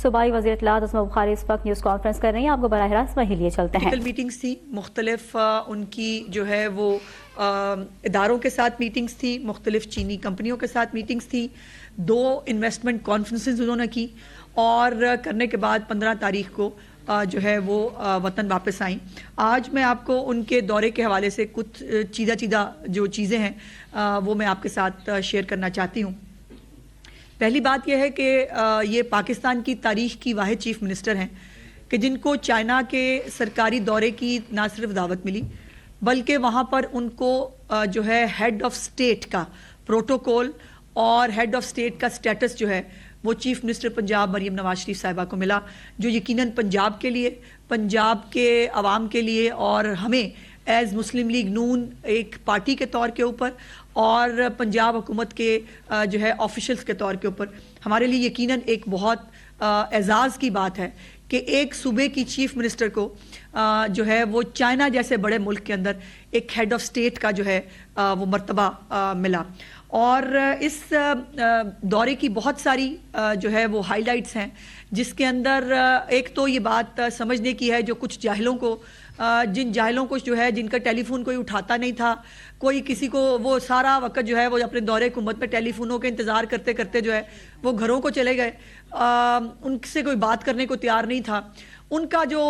صوبائی وزیر اطلاعات عصمت بخاری اس وقت نیوز کانفرنس کر رہی ہیں، آپ کو براہ راست وہیں لیے چلتے ہیں۔ میٹنگز تھی مختلف، ان کی جو ہے وہ اداروں کے ساتھ میٹنگز تھی، مختلف چینی کمپنیوں کے ساتھ میٹنگز تھی، 2 انویسٹمنٹ کانفرنسز انہوں نے کی، اور کرنے کے بعد 15 تاریخ کو جو ہے وہ وطن واپس آئیں۔ آج میں آپ کو ان کے دورے کے حوالے سے کچھ چیدہ جو چیزیں ہیں وہ میں آپ کے ساتھ شیئر کرنا چاہتی ہوں۔ پہلی بات یہ ہے کہ یہ پاکستان کی تاریخ کی واحد چیف منسٹر ہیں کہ جن کو چائنا کے سرکاری دورے کی نہ صرف دعوت ملی بلکہ وہاں پر ان کو جو ہے ہیڈ آف سٹیٹ کا پروٹوکول اور ہیڈ آف سٹیٹ کا سٹیٹس جو ہے وہ چیف منسٹر پنجاب مریم نواز شریف صاحبہ کو ملا، جو یقیناً پنجاب کے لیے، پنجاب کے عوام کے لیے اور ہمیں ایز مسلم لیگ نون ایک پارٹی کے طور کے اوپر اور پنجاب حکومت کے جو ہے آفیشلز کے طور کے اوپر ہمارے لیے یقیناً ایک بہت اعزاز کی بات ہے کہ ایک صوبے کی چیف منسٹر کو جو ہے وہ چائنا جیسے بڑے ملک کے اندر ایک ہیڈ آف سٹیٹ کا جو ہے وہ مرتبہ ملا۔ اور اس دورے کی بہت ساری جو ہے وہ ہائی لائٹس ہیں، جس کے اندر ایک تو یہ بات سمجھنے کی ہے جو کچھ جاہلوں کو، جن جاہلوں کو جو ہے جن کا ٹیلی فون کوئی اٹھاتا نہیں تھا، کوئی کسی کو وہ سارا وقت جو ہے وہ اپنے دورے حکومت میں ٹیلی فونوں کے انتظار کرتے کرتے جو ہے وہ گھروں کو چلے گئے، ان سے کوئی بات کرنے کو تیار نہیں تھا۔ ان کا جو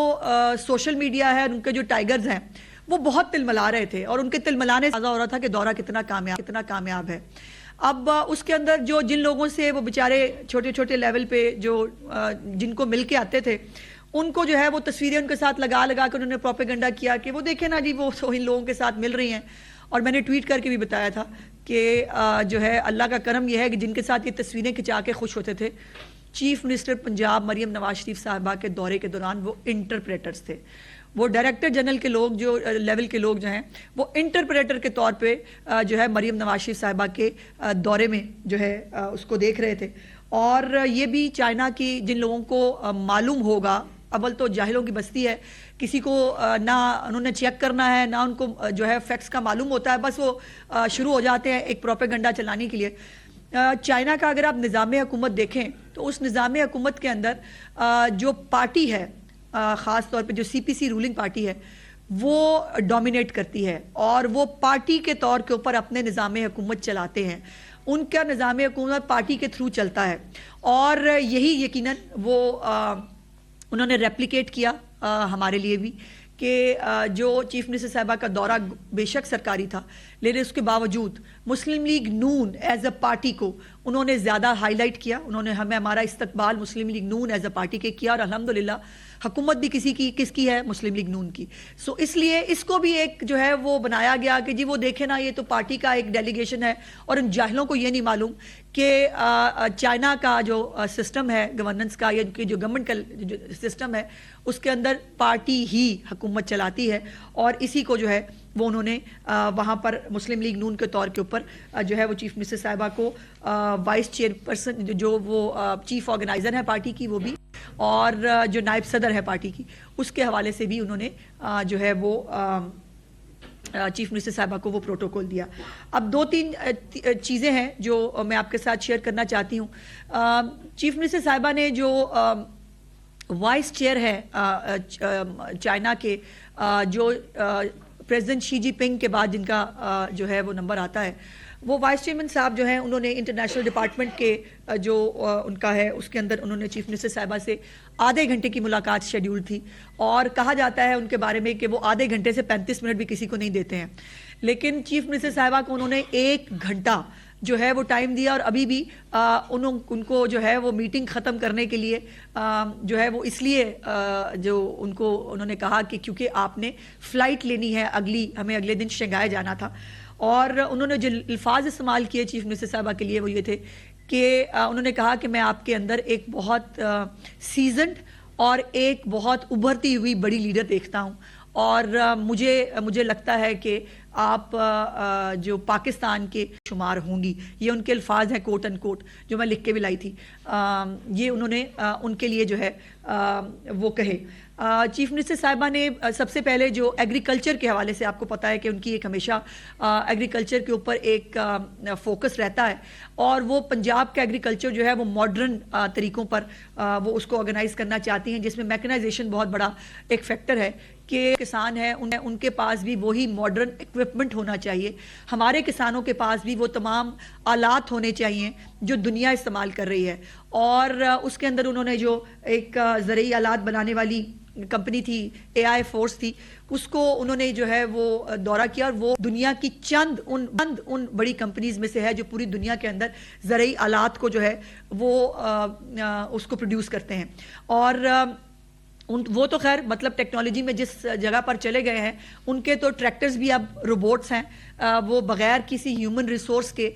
سوشل میڈیا ہے، ان کے جو ٹائیگرز ہیں وہ بہت تلملا رہے تھے، اور ان کے تلملانے سے ہو رہا تھا کہ دورہ کتنا کامیاب ہے۔ اب اس کے اندر جو جن لوگوں سے وہ بیچارے چھوٹے چھوٹے لیول پہ جو جن کو مل کے آتے تھے، ان کو جو ہے وہ تصویریں ان کے ساتھ لگا کے انہوں نے پروپیگنڈا کیا کہ وہ دیکھیں نا جی وہ ان لوگوں کے ساتھ مل رہی ہیں۔ اور میں نے ٹویٹ کر کے بھی بتایا تھا کہ جو ہے اللہ کا کرم یہ ہے کہ جن کے ساتھ یہ تصویریں کھچا کے خوش ہوتے تھے، چیف منسٹر پنجاب مریم نواز شریف صاحبہ کے دورے کے دوران وہ انٹرپریٹرز تھے، وہ ڈائریکٹر جنرل کے لوگ جو لیول کے لوگ جو ہیں وہ انٹرپریٹر کے طور پہ جو ہے مریم نواز شریف صاحبہ کے دورے میں جو ہے اس کو دیکھ رہے تھے۔ اور یہ بھی چائنا کی جن لوگوں کو معلوم ہوگا، اول تو جاہلوں کی بستی ہے، کسی کو نہ انہوں نے چیک کرنا ہے، نہ ان کو جو ہے فیکٹس کا معلوم ہوتا ہے، بس وہ شروع ہو جاتے ہیں ایک پروپیگنڈا چلانے کے لیے۔ چائنا کا اگر آپ نظام حکومت دیکھیں تو اس نظام حکومت کے اندر جو پارٹی ہے، خاص طور پہ جو سی پی سی رولنگ پارٹی ہے، وہ ڈومینیٹ کرتی ہے اور وہ پارٹی کے طور کے اوپر اپنے نظام حکومت چلاتے ہیں۔ ان کا نظام حکومت پارٹی کے تھرو چلتا ہے، اور یہی یقیناً وہ انہوں نے ریپلیکیٹ کیا ہمارے لیے بھی کہ جو چیف منسٹر صاحبہ کا دورہ بے شک سرکاری تھا، لیکن اس کے باوجود Muslim League Noon as a party کو انہوں نے زیادہ ہائی لائٹ کیا، انہوں نے ہمارا استقبال Muslim League Noon as a party کے کیا، اور الحمدللہ حکومت بھی کس کی ہے؟ مسلم لیگ نون کی۔ اس لیے اس کو بھی ایک جو ہے وہ بنایا گیا کہ جی وہ دیکھیں نا یہ تو پارٹی کا ایک ڈیلیگیشن ہے، اور ان جاہلوں کو یہ نہیں معلوم کہ چائنا کا جو سسٹم ہے گورننس کا، یا جو گورنمنٹ کا جو سسٹم ہے اس کے اندر پارٹی ہی حکومت چلاتی ہے، اور اسی کو جو ہے وہ انہوں نے وہاں پر مسلم لیگ نون کے طور کے اوپر جو ہے وہ چیف منسٹر صاحبہ کو وائس چیئر پرسن جو وہ چیف آرگنائزر ہے پارٹی کی وہ بھی، اور جو نائب صدر ہے پارٹی کی، اس کے حوالے سے بھی انہوں نے جو ہے وہ چیف منسٹر صاحبہ کو وہ پروٹوکول دیا۔ اب 2-3 چیزیں ہیں جو میں آپ کے ساتھ شیئر کرنا چاہتی ہوں۔ چیف منسٹر صاحبہ نے جو وائس چیئر ہے چائنا کے، جو پریزیڈنٹ شی جی پنگ کے بعد جن کا جو ہے وہ نمبر آتا ہے، وہ وائس چیئرمین صاحب جو ہیں انہوں نے انٹرنیشنل ڈپارٹمنٹ کے جو ان کا ہے اس کے اندر انہوں نے چیف منسٹر صاحبہ سے آدھے گھنٹے کی ملاقات شیڈیول تھی، اور کہا جاتا ہے ان کے بارے میں کہ وہ آدھے گھنٹے سے 35 منٹ بھی کسی کو نہیں دیتے ہیں، لیکن چیف منسٹر صاحبہ کو انہوں نے 1 گھنٹہ جو ہے وہ ٹائم دیا، اور ابھی بھی ان کو جو ہے وہ میٹنگ ختم کرنے کے لیے جو ہے وہ اس لیے جو انہوں نے کہا کہ کیونکہ آپ نے فلائٹ لینی ہے، ہمیں اگلے دن شنگھائی جانا تھا، اور انہوں نے جو الفاظ استعمال کیے چیف منسٹر صاحبہ کے لیے وہ یہ تھے کہ انہوں نے کہا کہ میں آپ کے اندر ایک بہت سیزنڈ اور ایک بہت ابھرتی ہوئی بڑی لیڈر دیکھتا ہوں، اور مجھے لگتا ہے کہ آپ جو پاکستان کے شمار ہوں گی، یہ ان کے الفاظ ہیں کوٹ ان کوٹ جو میں لکھ کے بھی لائی تھی، یہ انہوں نے ان کے لیے جو ہے وہ کہے. چیف منسٹر صاحبہ نے سب سے پہلے جو ایگریکلچر کے حوالے سے آپ کو پتہ ہے کہ ان کی ایک ہمیشہ ایگریکلچر کے اوپر ایک فوکس رہتا ہے, اور وہ پنجاب کا ایگریکلچر جو ہے وہ ماڈرن طریقوں پر وہ اس کو آرگنائز کرنا چاہتی ہیں, جس میں میکنائزیشن بہت بڑا ایک فیکٹر ہے کہ کسان ہیں ان کے پاس بھی وہی ماڈرن اکوپمنٹ ہونا چاہیے. ہمارے کسانوں کے پاس بھی وہ تمام آلات ہونے چاہیے جو دنیا استعمال کر رہی ہے. اور اس کے اندر انہوں نے جو ایک زرعی آلات بنانے والی کمپنی تھی, AI فورس تھی, اس کو انہوں نے جو ہے وہ دورہ کیا, اور وہ دنیا کی چند ان بڑی کمپنیز میں سے ہے جو پوری دنیا کے اندر زرعی آلات کو جو ہے وہ اس کو پروڈیوس کرتے ہیں. اور وہ تو خیر مطلب ٹیکنالوجی میں جس جگہ پر چلے گئے ہیں, ان کے تو ٹریکٹرز بھی اب روبوٹس ہیں, وہ بغیر کسی ہیومن ریسورس کے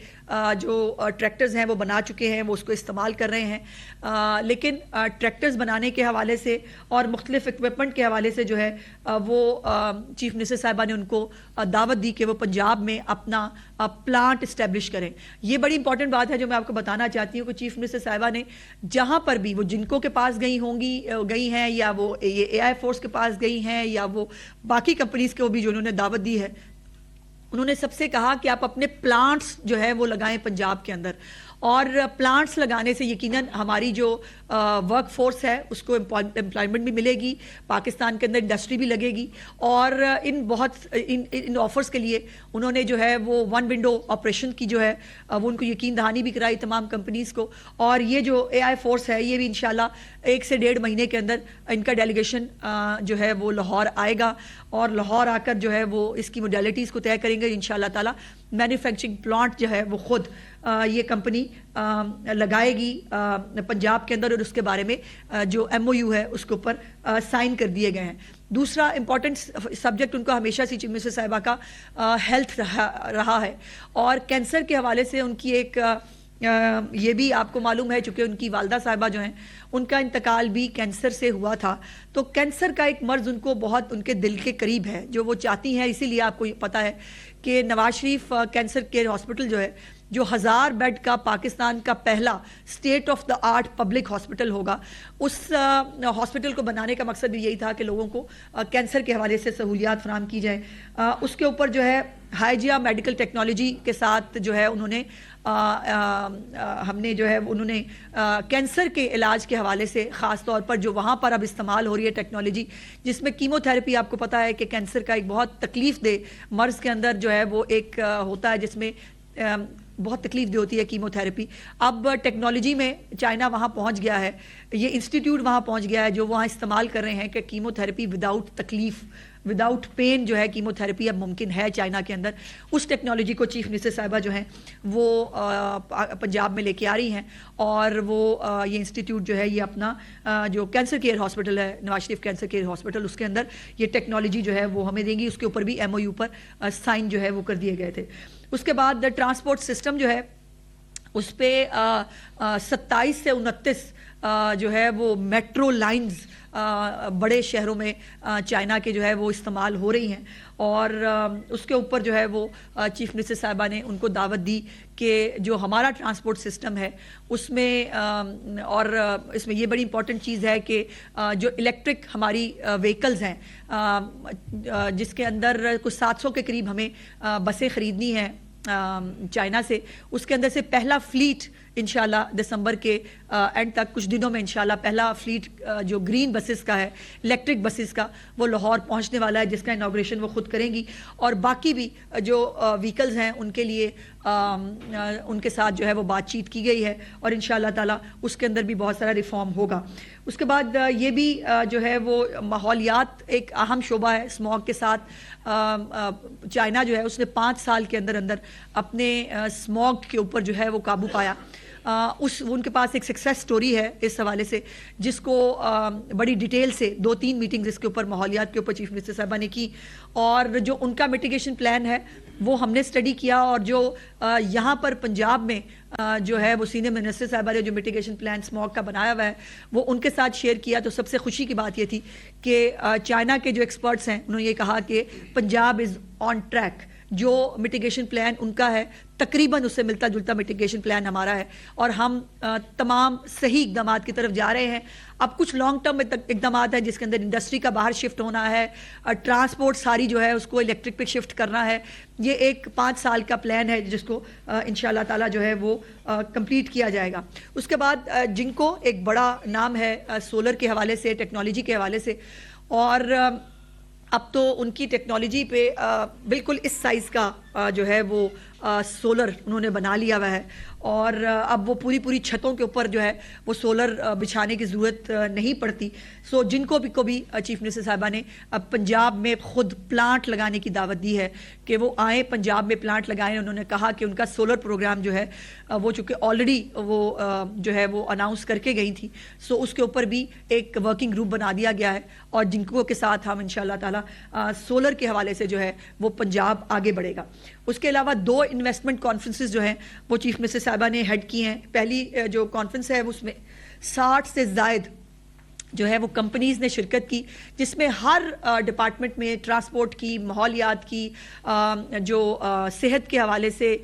جو ٹریکٹرز ہیں وہ بنا چکے ہیں, وہ اس کو استعمال کر رہے ہیں. لیکن ٹریکٹرز بنانے کے حوالے سے اور مختلف اکوپمنٹ کے حوالے سے جو ہے وہ چیف منسٹر صاحبہ نے ان کو دعوت دی کہ وہ پنجاب میں اپنا پلانٹ اسٹیبلش کریں. یہ بڑی امپورٹنٹ بات ہے جو میں آپ کو بتانا چاہتی ہوں کہ چیف منسٹر صاحبہ نے جہاں پر بھی وہ جنکو کے پاس گئی ہیں, یا وہ یہ AI فورس کے پاس گئی ہیں, یا وہ باقی کمپنیز کو بھی جو انہوں نے دعوت دی ہے, انہوں نے سب سے کہا کہ آپ اپنے پلانٹس جو ہے وہ لگائیں پنجاب کے اندر. اور پلانٹس لگانے سے یقیناً ہماری جو ورک فورس ہے اس کو امپلائمنٹ بھی ملے گی, پاکستان کے اندر انڈسٹری بھی لگے گی. اور ان آفرز کے لیے انہوں نے جو ہے وہ ون ونڈو آپریشن کی جو ہے وہ ان کو یقین دہانی بھی کرائی تمام کمپنیز کو. اور یہ جو AI فورس ہے یہ بھی انشاءاللہ 1 سے 1.5 مہینے کے اندر ان کا ڈیلیگیشن جو ہے وہ لاہور آئے گا, اور لاہور آ کر جو ہے وہ اس کی موڈیلٹیز کو طے کریں گے. انشاءاللہ تعالیٰ مینوفیکچرنگ پلانٹ جو ہے وہ خود یہ کمپنی لگائے گی پنجاب کے اندر, اور اس کے بارے میں جو MOU ہے اس کے اوپر سائن کر دیے گئے ہیں. دوسرا امپورٹنٹ سبجیکٹ ان کو ہمیشہ سے چیف منسٹر صاحبہ کا ہیلتھ رہا ہے, اور کینسر کے حوالے سے ان کی ایک یہ بھی آپ کو معلوم ہے چونکہ ان کی والدہ صاحبہ جو ہیں ان کا انتقال بھی کینسر سے ہوا تھا. تو کینسر کا ایک مرض ان کو بہت ان کے دل کے قریب ہے, جو وہ چاہتی ہیں. اسی لیے آپ کو پتہ ہے کہ Nawaz Sharif cancer care hospital جو ہے جو 1000 بیڈ کا پاکستان کا پہلا state of the art public hospital ہوگا, اس ہاسپٹل کو بنانے کا مقصد بھی یہی تھا کہ لوگوں کو کینسر کے حوالے سے سہولیات فراہم کی جائیں. اس کے اوپر جو ہے ہائیجیا میڈیکل ٹیکنالوجی کے ساتھ جو ہے انہوں نے ہم نے جو ہے انہوں نے کینسر کے علاج کے حوالے سے خاص طور پر جو وہاں پر اب استعمال ہو رہی ہے ٹیکنالوجی, جس میں کیمو تھراپی, آپ کو پتہ ہے کہ کینسر کا ایک بہت تکلیف دہ مرض کے اندر جو ہے وہ ایک ہوتا ہے جس میں بہت تکلیف دہ ہوتی ہے کیمو تھراپی. اب ٹیکنالوجی میں چائنا وہاں پہنچ گیا ہے, یہ انسٹیٹیوٹ وہاں پہنچ گیا ہے جو وہاں استعمال کر رہے ہیں کہ کیمو تھراپی وداؤٹ تکلیف, وداؤٹ پین جو ہے کیمو تھراپی اب ممکن ہے چائنا کے اندر. اس ٹیکنالوجی کو چیف منسٹر صاحبہ جو ہیں وہ پنجاب میں لے کے آ رہی ہیں, اور وہ یہ انسٹیٹیوٹ جو ہے یہ اپنا جو کینسر کیئر ہاسپٹل ہے Nawaz Sharif cancer care hospital, اس کے اندر یہ ٹیکنالوجی جو ہے وہ ہمیں دیں گی. اس کے اوپر بھی MOU پر سائن جو ہے وہ کر دیے گئے تھے. اس کے بعد ٹرانسپورٹ سسٹم جو ہے اس پہ 27 سے 29 جو ہے وہ میٹرو لائنز بڑے شہروں میں چائنا کے جو ہے وہ استعمال ہو رہی ہیں. اور اس کے اوپر جو ہے وہ چیف منسٹر صاحبہ نے ان کو دعوت دی کہ جو ہمارا ٹرانسپورٹ سسٹم ہے اس میں اور اس میں یہ بڑی امپورٹنٹ چیز ہے کہ جو الیکٹرک ہماری وہیکلز ہیں جس کے اندر کچھ 700 کے قریب ہمیں بسیں خریدنی ہیں چائنا سے, اس کے اندر سے پہلا فلیٹ انشاءاللہ دسمبر کے اینڈ تک کچھ دنوں میں انشاءاللہ پہلا فلیٹ جو گرین بسز کا ہے, الیکٹرک بسز کا, وہ لاہور پہنچنے والا ہے, جس کا انوگریشن وہ خود کریں گی. اور باقی بھی جو وہیکلز ہیں ان کے لیے ان کے ساتھ جو ہے وہ بات چیت کی گئی ہے, اور انشاءاللہ تعالیٰ اس کے اندر بھی بہت سارا ریفارم ہوگا. اس کے بعد یہ بھی جو ہے وہ ماحولیات ایک اہم شعبہ ہے. اسموگ کے ساتھ چائنا جو ہے اس نے 5 سال کے اندر اپنے اسموگ کے اوپر جو ہے وہ قابو پایا. ان کے پاس ایک سکسیس سٹوری ہے اس حوالے سے, جس کو بڑی ڈیٹیل سے 2-3 میٹنگز اس کے اوپر ماحولیات کے اوپر چیف منسٹر صاحبہ نے کی, اور جو ان کا میٹیگیشن پلان ہے وہ ہم نے سٹڈی کیا. اور جو یہاں پر پنجاب میں جو ہے وہ سینئر منسٹر صاحبہ نے جو میٹیگیشن پلان اسموگ کا بنایا ہوا ہے وہ ان کے ساتھ شیئر کیا. تو سب سے خوشی کی بات یہ تھی کہ چائنا کے جو ایکسپرٹس ہیں انہوں نے یہ کہا کہ پنجاب از آن ٹریک جو mitigation plan ان کا ہے تقریباً اس سے ملتا جلتا mitigation plan ہمارا ہے, اور ہم تمام صحیح اقدامات کی طرف جا رہے ہیں. اب کچھ لانگ ٹرم اقدامات ہیں جس کے اندر انڈسٹری کا باہر شفٹ ہونا ہے, ٹرانسپورٹ ساری جو ہے اس کو الیکٹرک پہ شفٹ کرنا ہے. یہ ایک 5 سال کا پلان ہے جس کو انشاءاللہ تعالیٰ جو ہے وہ کمپلیٹ کیا جائے گا. اس کے بعد جنکو ایک بڑا نام ہے سولر کے حوالے سے, ٹیکنالوجی کے حوالے سے, اور اب تو ان کی ٹیکنالوجی پہ بالکل اس سائز کا جو ہے وہ سولر انہوں نے بنا لیا ہوا ہے, اور اب وہ پوری چھتوں کے اوپر جو ہے وہ سولر بچھانے کی ضرورت نہیں پڑتی. سو جن کو بھی چیف منسٹر صاحبہ نے اب پنجاب میں خود پلانٹ لگانے کی دعوت دی ہے کہ وہ آئیں پنجاب میں پلانٹ لگائیں. انہوں نے کہا کہ ان کا سولر پروگرام جو ہے وہ چونکہ آلریڈی وہ جو ہے وہ اناؤنس کر کے گئی تھی, سو اس کے اوپر بھی ایک ورکنگ گروپ بنا دیا گیا ہے, اور جنکو کے ساتھ ہم انشاءاللہ تعالیٰ سولر کے حوالے سے جو ہے وہ پنجاب آگے بڑھے گا. اس کے علاوہ 2 انویسٹمنٹ کانفرنسز جو ہیں وہ چیف منسٹر صاحبہ نے ہیڈ کی ہیں. پہلی جو کانفرنس ہے اس میں 60 سے زائد جو ہے وہ کمپنیز نے شرکت کی, جس میں ہر ڈپارٹمنٹ میں ٹرانسپورٹ کی, ماحولیات کی, جو صحت کے حوالے سے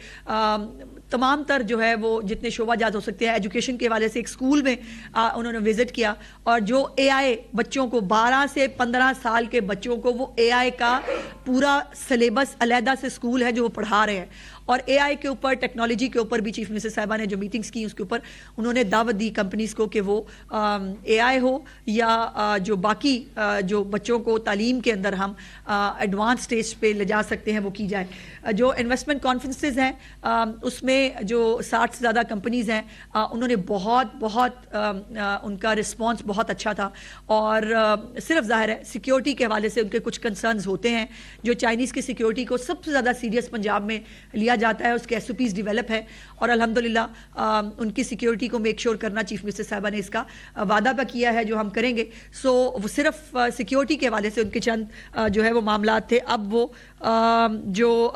تمام تر جو ہے وہ جتنے شعبہ جات ہو سکتے ہیں, ایجوکیشن کے حوالے سے ایک اسکول میں انہوں نے وزٹ کیا, اور جو اے آئی بچوں کو 12 سے 15 سال کے بچوں کو وہ اے آئی کا پورا سلیبس علیحدہ سے اسکول ہے جو وہ پڑھا رہے ہیں, اور اے آئی کے اوپر ٹیکنالوجی کے اوپر بھی چیف منسٹر صاحبہ نے جو میٹنگز کی اس کے اوپر انہوں نے دعوت دی کمپنیز کو کہ وہ اے آئی ہو یا جو باقی جو بچوں کو تعلیم کے اندر ہم ایڈوانس سٹیج پہ لے جا سکتے ہیں وہ کی جائے. جو انویسٹمنٹ کانفرنسز ہیں اس میں جو 60 سے زیادہ کمپنیز ہیں انہوں نے بہت ان کا رسپانس بہت اچھا تھا, اور صرف ظاہر ہے سیکیورٹی کے حوالے سے ان کے کچھ کنسرنز ہوتے ہیں. جو چائنیز کی سیکیورٹی کو سب سے زیادہ سیریس پنجاب میں لیا جاتا ہے, اس کے ایس او پیز ڈیولپ ہے, اور الحمدللہ ان کی سیکیورٹی کو میک شور کرنا چیف منسٹر صاحبہ نے اس کا وعدہ پہ کیا ہے جو ہم کریں گے. سو وہ صرف سیکیورٹی کے حوالے سے ان کے چند جو ہے وہ معاملات تھے. اب وہ جو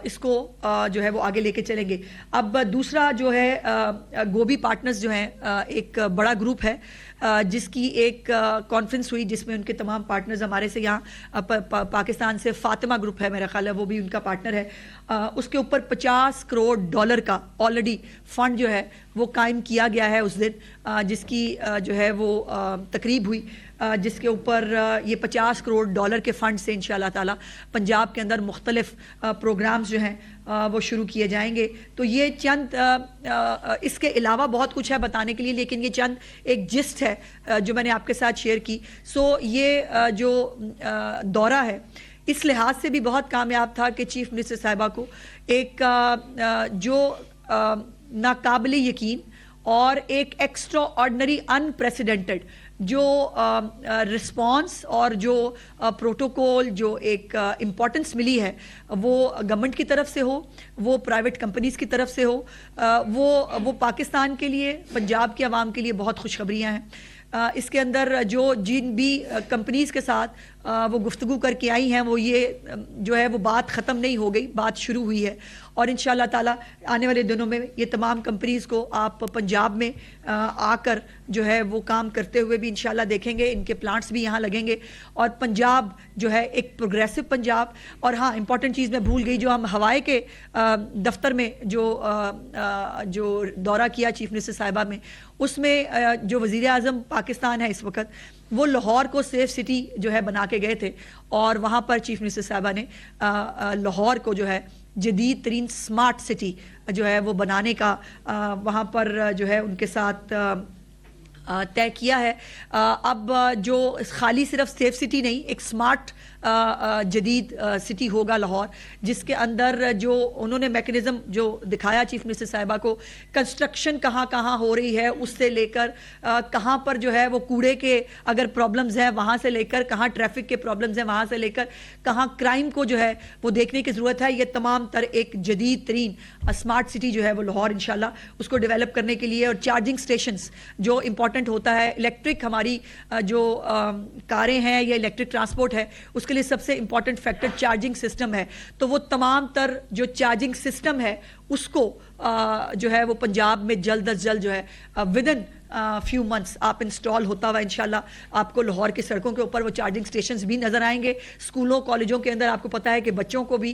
اس کو جو ہے وہ آگے لے کے چلیں گے. اب دوسرا جو ہے گوبھی پارٹنرز جو ہیں ایک بڑا گروپ ہے جس کی ایک کانفرنس ہوئی جس میں ان کے تمام پارٹنرز ہمارے سے یہاں پاکستان سے فاطمہ گروپ ہے میرا خیال ہے وہ بھی ان کا پارٹنر ہے. اس کے اوپر $50 کروڑ کا آلریڈی فنڈ جو ہے وہ قائم کیا گیا ہے اس دن, جس کی جو ہے وہ تقریب ہوئی, جس کے اوپر یہ $50 کروڑ کے فنڈ سے انشاءاللہ تعالیٰ پنجاب کے اندر مختلف پروگرامز جو ہیں وہ شروع کیے جائیں گے. تو یہ چند اس کے علاوہ بہت کچھ ہے بتانے کے لیے, لیکن یہ چند ایک جسٹ ہے جو میں نے آپ کے ساتھ شیئر کی. سو یہ جو دورہ ہے اس لحاظ سے بھی بہت کامیاب تھا کہ چیف منسٹر صاحبہ کو ایک جو ناقابل یقین اور ایک ایکسٹرا آرڈنری انپریسیڈنٹڈ جو رسپانس اور جو پروٹوکول جو ایک امپورٹنس ملی ہے وہ گورنمنٹ کی طرف سے ہو, وہ پرائیویٹ کمپنیز کی طرف سے ہو, وہ پاکستان کے لیے, پنجاب کی عوام کے لیے بہت خوشخبریاں ہیں. اس کے اندر جن بھی کمپنیز کے ساتھ وہ گفتگو کر کے آئی ہیں وہ یہ جو ہے وہ بات ختم نہیں ہو گئی, بات شروع ہوئی ہے, اور انشاءاللہ تعالیٰ آنے والے دنوں میں یہ تمام کمپنیز کو آپ پنجاب میں آ کر جو ہے وہ کام کرتے ہوئے بھی انشاءاللہ دیکھیں گے. ان کے پلانٹس بھی یہاں لگیں گے, اور پنجاب جو ہے ایک پروگریسو پنجاب. اور ہاں امپورٹنٹ چیز میں بھول گئی, جو ہم ہوائے کے دفتر میں جو دورہ کیا چیف منسٹر صاحبہ میں, اس میں جو وزیر اعظم پاکستان ہے اس وقت وہ لاہور کو سیف سٹی جو ہے بنا کے گئے تھے, اور وہاں پر چیف منسٹر صاحبہ نے لاہور کو جو ہے جدید ترین سمارٹ سٹی جو ہے وہ بنانے کا وہاں پر جو ہے ان کے ساتھ طے کیا ہے. اب جو خالی صرف سیف سٹی نہیں, ایک سمارٹ جدید سٹی ہوگا لاہور, جس کے اندر جو انہوں نے میکنزم جو دکھایا چیف منسٹر صاحبہ کو, کنسٹرکشن کہاں کہاں ہو رہی ہے اس سے لے کر کہاں پر جو ہے وہ کوڑے کے اگر پرابلمز ہیں وہاں سے لے کر کہاں ٹریفک کے پرابلمز ہیں وہاں سے لے کر کہاں کرائم کو جو ہے وہ دیکھنے کی ضرورت ہے, یہ تمام تر ایک جدید ترین اسمارٹ سٹی جو ہے وہ لاہور انشاءاللہ اس کو ڈیولپ کرنے کے لیے. اور چارجنگ سٹیشنز جو امپورٹنٹ ہوتا ہے, الیکٹرک ہماری جو کاریں ہیں یا الیکٹرک ٹرانسپورٹ ہے اس کے لیے سب سے امپورٹنٹ فیکٹر چارجنگ سسٹم ہے, تو وہ تمام تر جو چارجنگ سسٹم ہے اس کو جو ہے وہ پنجاب میں جلد از جلد جو ہے ودن فیو منتھس آپ انسٹال ہوتا ہوا انشاءاللہ آپ کو لاہور کی سڑکوں کے اوپر وہ چارجنگ سٹیشنز بھی نظر آئیں گے. اسکولوں کالجوں کے اندر آپ کو پتہ ہے کہ بچوں کو بھی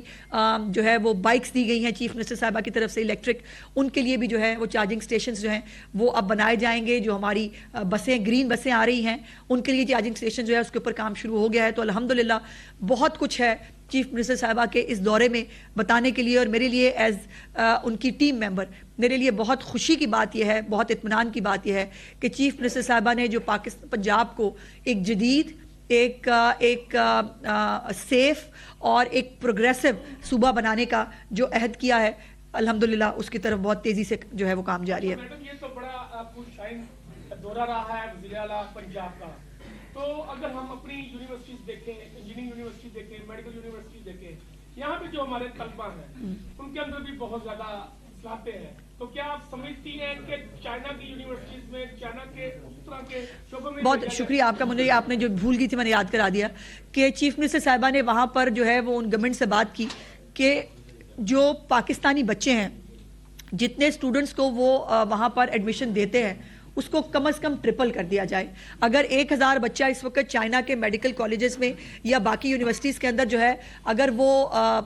جو ہے وہ بائکس دی گئی ہیں چیف منسٹر صاحبہ کی طرف سے الیکٹرک, ان کے لیے بھی جو ہے وہ چارجنگ سٹیشنز جو ہیں وہ اب بنائے جائیں گے. جو ہماری بسیں گرین بسیں آ رہی ہیں ان کے لیے چارجنگ سٹیشن جو ہے اس کے اوپر کام شروع ہو گیا ہے. تو الحمدللہ بہت کچھ ہے چیف منسٹر صاحبہ کے اس دورے میں بتانے کے لیے, اور میرے لیے ایز ان کی ٹیم ممبر میرے لیے بہت خوشی کی بات یہ ہے, بہت اطمینان کی بات یہ ہے کہ چیف منسٹر صاحبہ نے جو پنجاب کو ایک جدید, ایک سیف اور ایک پروگریسو صوبہ بنانے کا جو عہد کیا ہے, الحمدللہ اس کی طرف بہت تیزی سے جو ہے وہ کام جاری ہے. میڈم یہ تو بڑا پرشائن دورہ رہا ہے وزیر اعلیٰ پنجاب کا, تو اگر ہم اپنی یونیورسٹیز دیکھیں, انجینئرنگ یونیورسٹی دیکھیں, میڈیکل یونیورسٹی دیکھیں, یہاں پہ جو ہمارے طلبہ ہیں ان کے اندر بھی بہت زیادہ صلاحیتیں ہیں, تو کیا آپ سمجھتی ہیں کہ چائنا کی یونیورسٹیز میں چائنا کے اس طرح کے شعبوں میں؟ بہت شکریہ آپ کا, مجھے آپ نے جو بھول گئی تھی میں نے یاد کرا دیا کہ چیف منسٹر صاحبہ نے وہاں پر جو ہے وہ ان گورنمنٹ سے بات کی کہ جو پاکستانی بچے ہیں جتنے اسٹوڈنٹس کو وہ وہاں پر ایڈمیشن دیتے ہیں اس کو کم از کم ٹرپل کر دیا جائے. اگر 1000 بچہ اس وقت چائنا کے میڈیکل کالجز میں یا باقی یونیورسٹیز کے اندر جو ہے اگر وہ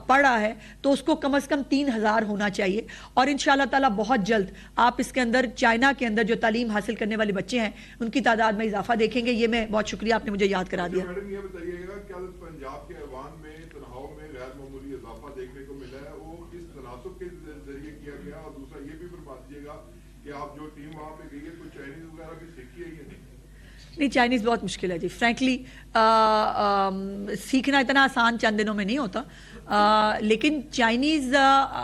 پڑھ رہا ہے تو اس کو کم از کم 3000 ہونا چاہیے, اور انشاءاللہ تعالیٰ بہت جلد آپ اس کے اندر چائنا کے اندر جو تعلیم حاصل کرنے والے بچے ہیں ان کی تعداد میں اضافہ دیکھیں گے. یہ میں بہت شکریہ, آپ نے مجھے یاد کرا دیا. میڈم یہ بتائیے گا کیا پنجاب کے عوام میں تنخواہوں میں غیر معمولی اضافہ دیکھنے کو ملا ہے, وہ کس تناسب کے ذریعے کیا گیا, اور دوسرا یہ بھی فرما دیجیے گا کہ آپ جو ٹیم وہاں پہ گئی ہے کوئی چائنیز وغیرہ بھی سیکھی ہے یا نہیں؟ چائنیز بہت مشکل ہے جی, فرینکلی سیکھنا اتنا آسان چند دنوں میں نہیں ہوتا, لیکن چائنیز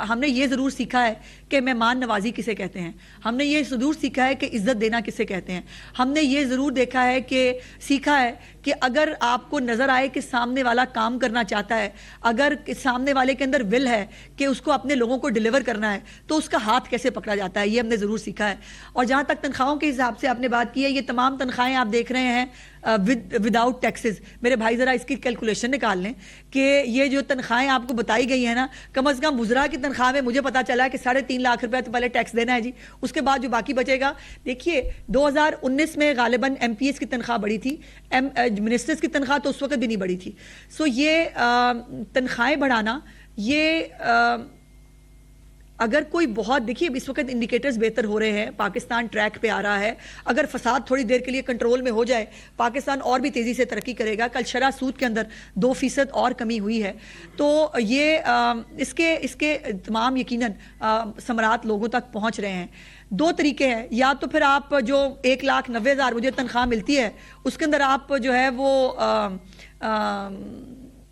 ہم نے یہ ضرور سیکھا ہے کہ مہمان نوازی کسے کہتے ہیں, ہم نے یہ ضرور سیکھا ہے کہ عزت دینا کسے کہتے ہیں, ہم نے یہ ضرور دیکھا ہے کہ سیکھا ہے کہ اگر آپ کو نظر آئے کہ سامنے والا کام کرنا چاہتا ہے, اگر سامنے والے کے اندر ول ہے کہ اس کو اپنے لوگوں کو ڈیلیور کرنا ہے تو اس کا ہاتھ کیسے پکڑا جاتا ہے, یہ ہم نے ضرور سیکھا ہے. اور جہاں تک تنخواہوں کے حساب سے آپ نے بات کی ہے, یہ تمام تنخواہیں آپ دیکھ رہے ہیں وداؤٹ ٹیکسز. میرے بھائی ذرا اس کی کیلکولیشن نکال لیں کہ یہ جو تنخواہیں آپ کو بتائی گئی ہیں نا, کم از کم وزراء کی تنخواہ میں مجھے پتا چلا کہ 3.5 لاکھ روپے تو پہلے ٹیکس دینا ہے جی, اس کے بعد جو باقی بچے گا. دیکھیے 2019 میں غالباً ایم پی ایس کی تنخواہ بڑھی تھی, منسٹرز کی تنخواہ تو اس وقت بھی نہیں بڑھی تھی. سو یہ تنخواہیں بڑھانا, یہ اگر کوئی بہت, دیکھیے اس وقت انڈیکیٹرز بہتر ہو رہے ہیں, پاکستان ٹریک پہ آ رہا ہے, اگر فساد تھوڑی دیر کے لیے کنٹرول میں ہو جائے پاکستان اور بھی تیزی سے ترقی کرے گا. کل شرح سود کے اندر 2% اور کمی ہوئی ہے, تو یہ اس کے تمام یقیناً ثمرات لوگوں تک پہنچ رہے ہیں. 2 طریقے ہیں, یا تو پھر آپ جو 1,90,000 مجھے تنخواہ ملتی ہے اس کے اندر آپ جو ہے وہ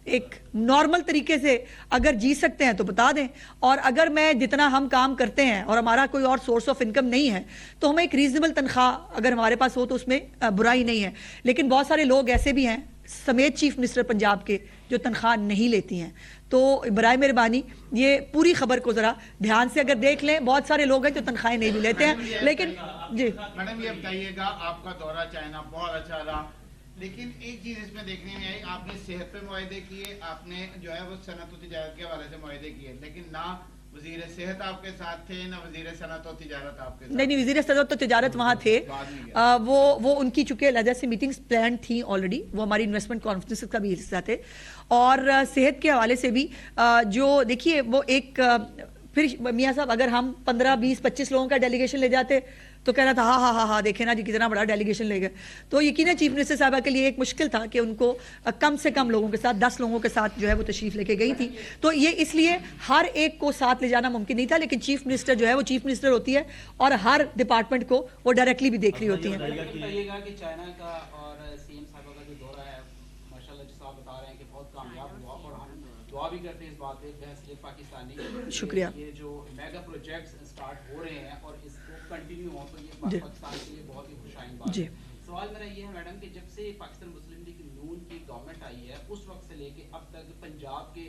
ایک نارمل طریقے سے اگر جی سکتے ہیں تو بتا دیں, اور اگر میں جتنا ہم کام کرتے ہیں اور ہمارا کوئی اور سورس آف انکم نہیں ہے تو ہمیں ایک ریزنیبل تنخواہ اگر ہمارے پاس ہو تو اس میں برائی نہیں ہے. لیکن بہت سارے لوگ ایسے بھی ہیں سمیت چیف منسٹر پنجاب کے جو تنخواہ نہیں لیتی ہیں, تو برائے مہربانی یہ پوری خبر کو ذرا دھیان سے اگر دیکھ لیں. بہت سارے لوگ ہیں جو تنخواہیں نہیں بھی لیتے ہیں, لیکن جی میڈم یہ بتائیے گا, آپ کا دورہ چائنا بہت اچھا رہا, لیکن ایک چیز اس میں دیکھنے میں آئی, آپ نے صحت پہ معاہدے کیے, آپ نے جو ہے وہ صنعت و تجارت کے حوالے سے معاہدے کیے, لیکن نہ وزیر صحت آپ کے ساتھ تھے نہ وزیر صنعت و تجارت آپ کے ساتھ. نہیں, وزیر صنعت و تجارت وہاں تھے, وہ ان کی چونکہ علیحدہ سے میٹنگز پلان تھیں آلریڈی, وہ ہماری انویسٹمنٹ کانفرنس کا بھی حصہ تھے. اور صحت کے حوالے سے بھی جو دیکھیے وہ ایک, پھر میاں صاحب اگر ہم 15, 20, 25 لوگوں کا ڈیلیگیشن لے جاتے تو کہنا تھا ہاں دیکھیں نا جی کتنا بڑا ڈیلیگیشن لے گئے, تو یقیناً چیف منسٹر صاحبہ کے لیے ایک مشکل تھا کہ ان کو کم سے کم لوگوں کے ساتھ 10 لوگوں کے ساتھ جو ہے وہ تشریف لے کے گئی تھی. تو یہ اس لیے ہر ایک کو ساتھ لے جانا ممکن نہیں تھا, لیکن چیف منسٹر جو ہے وہ چیف منسٹر ہوتی ہے اور ہر ڈپارٹمنٹ کو وہ ڈائریکٹلی بھی دیکھ رہی ہوتی ہیں. بتائیے گا کہ چائنا کا اور سی ایم صاحبہ کا جو دورہ ہے ماشاءاللہ جس آپ بتا رہے ہیں کہ بہت کامیاب ہوا, اور ہم دعا بھی کرتے ہیں اس بات پہ بحیثیت پاکستانی, شکریہ, یہ جو میگا پروجیکٹس اسٹارٹ ہو رہے ہیں اور اس کو کنٹینیو ہو تو یہ پاکستان کے لیے بہت ہی خوشائن بات ہے. سوال میرا یہ ہے میڈم کہ جب سے پاکستان مسلم لیگ نون کی گورنمنٹ آئی ہے اس وقت سے لے کے اب تک پنجاب کے